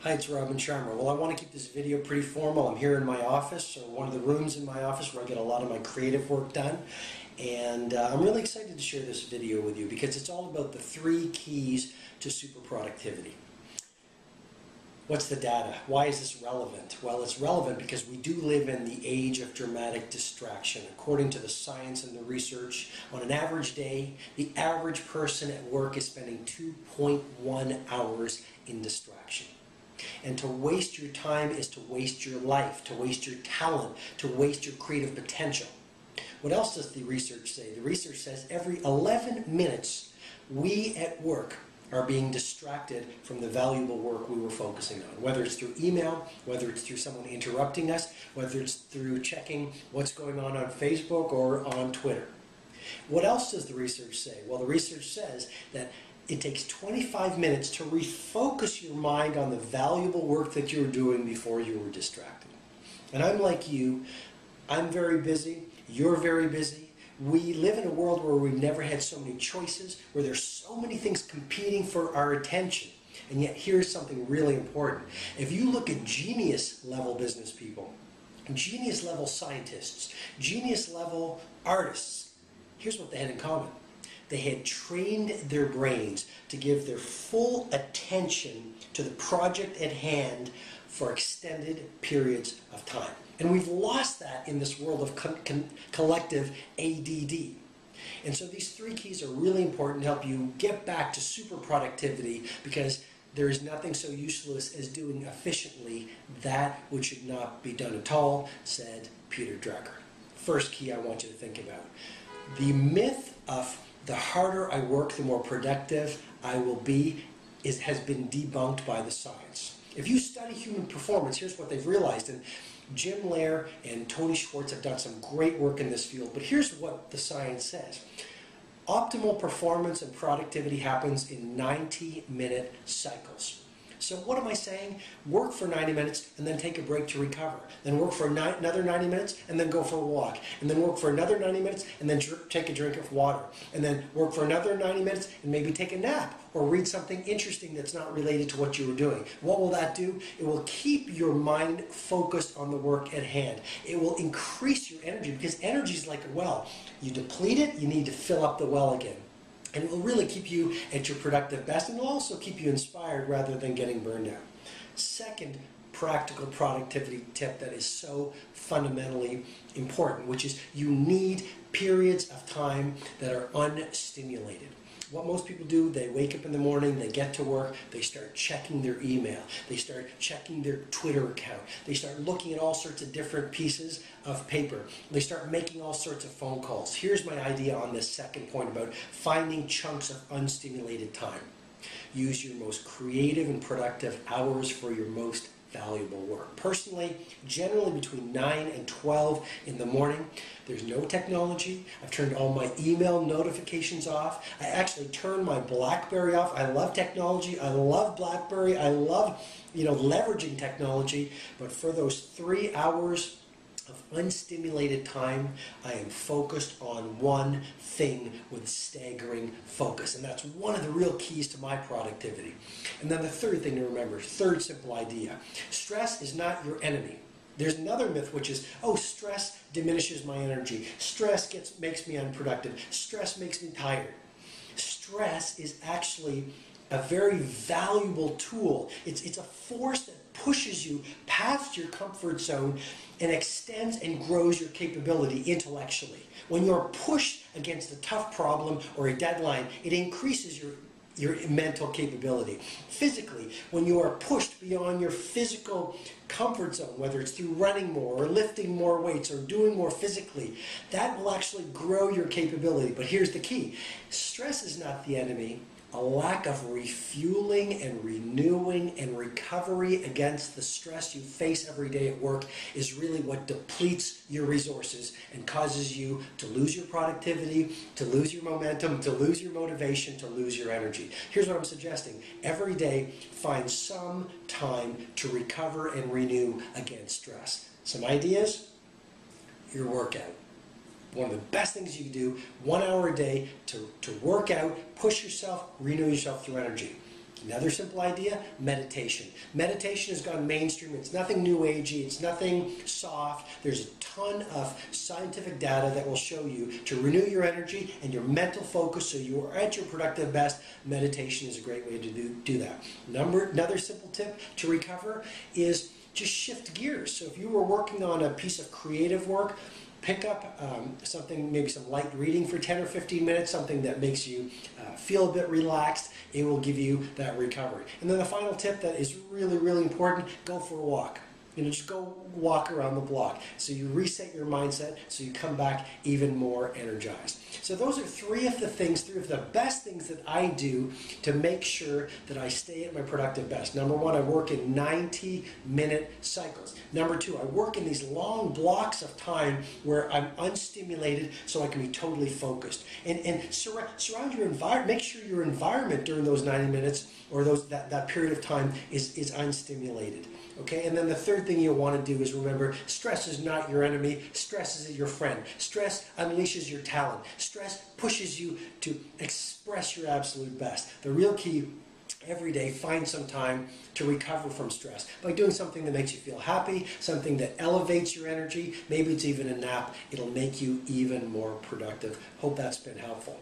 Hi, it's Робin Шарma. Well, I want to keep this video pretty formal. I'm here in my office, or one of the rooms in my office where I get a lot of my creative work done. And I'm really excited to share this video with you because it's all about the 3 keys to super productivity. What's the data? Why is this relevant? Well, it's relevant because we do live in the age of dramatic distraction. According to the science and the research, on an average day, the average person at work is spending 2.1 hours in distraction. And to waste your time is to waste your life, to waste your talent, to waste your creative potential. What else does the research say? The research says every 11 minutes we at work are being distracted from the valuable work we were focusing on. Whether it's through email, whether it's through someone interrupting us, whether it's through checking what's going on Facebook or on Twitter. What else does the research say? Well, the research says that it takes 25 minutes to refocus your mind on the valuable work that you were doing before you were distracted. And I'm like you, I'm very busy, you're very busy. We live in a world where we've never had so many choices, where there's so many things competing for our attention. And yet here's something really important. If you look at genius level business people, genius level scientists, genius level artists, here's what they had in common. They had trained their brains to give their full attention to the project at hand for extended periods of time. And we've lost that in this world of collective ADD. And so these 3 keys are really important to help you get back to super productivity, because there is nothing so useless as doing efficiently that which should not be done at all, said Peter Drucker. First key I want you to think about. The myth of the harder I work, the more productive I will be has been debunked by the science. If you study human performance, here's what they've realized. And Jim Loehr and Tony Schwartz have done some great work in this field, but here's what the science says. Optimal performance and productivity happens in 90-minute cycles. So what am I saying? Work for 90 minutes and then take a break to recover. Then work for another 90 minutes and then go for a walk. And then work for another 90 minutes and then take a drink of water. And then work for another 90 minutes and maybe take a nap or read something interesting that's not related to what you were doing. What will that do? It will keep your mind focused on the work at hand. It will increase your energy, because energy is like a well. You deplete it, you need to fill up the well again. And it will really keep you at your productive best, and it will also keep you inspired rather than getting burned out. Second practical productivity tip that is so fundamentally important, which is you need periods of time that are unstimulated. What most people do, they wake up in the morning, they get to work, they start checking their email, they start checking their Twitter account, they start looking at all sorts of different pieces of paper, they start making all sorts of phone calls. Here's my idea on this second point about finding chunks of unstimulated time. Use your most creative and productive hours for your most valuable work. Personally, generally between 9 and 12 in the morning. There's no technology. I've turned all my email notifications off. I actually turned my BlackBerry off. I love technology. I love BlackBerry. I love, leveraging technology. But for those 3 hours of unstimulated time, I am focused on one thing with staggering focus. And that's one of the real keys to my productivity. And then the third thing to remember, third simple idea. Stress is not your enemy. There's another myth, which is, oh, stress diminishes my energy. Stress makes me unproductive. Stress makes me tired. Stress is actually a very valuable tool. It's a force that pushes you past your comfort zone and extends and grows your capability intellectually. When you're pushed against a tough problem or a deadline, it increases your mental capability. Physically, when you are pushed beyond your physical comfort zone, whether it's through running more or lifting more weights or doing more physically, that will actually grow your capability. But here's the key. Stress is not the enemy. A lack of refueling and renewing and recovery against the stress you face every day at work is really what depletes your resources and causes you to lose your productivity, to lose your momentum, to lose your motivation, to lose your energy. Here's what I'm suggesting. Every day, find some time to recover and renew against stress. Some ideas? Your workout. One of the best things you can do, 1 hour a day to work out, push yourself, renew yourself through energy. Another simple idea, meditation. Meditation has gone mainstream. It's nothing new agey. It's nothing soft. There's a ton of scientific data that will show you to renew your energy and your mental focus so you are at your productive best. Meditation is a great way to do that. Another simple tip to recover is just shift gears. So if you were working on a piece of creative work, pick up something, maybe some light reading for 10 or 15 minutes, something that makes you feel a bit relaxed. It will give you that recovery. And then the final tip that is really, really important, go for a walk. Just go walk around the block. So you reset your mindset, so you come back even more energized. So those are three of the best things that I do to make sure that I stay at my productive best. Number one, I work in 90-minute cycles. Number two, I work in these long blocks of time where I'm unstimulated so I can be totally focused. And surround your environment, make sure your environment during those 90 minutes or that period of time is unstimulated. Okay, and then the third thing you'll want to do is remember, stress is not your enemy, stress is your friend. Stress unleashes your talent. Stress pushes you to express your absolute best. The real key, every day, find some time to recover from stress by doing something that makes you feel happy, something that elevates your energy. Maybe it's even a nap. It'll make you even more productive. Hope that's been helpful.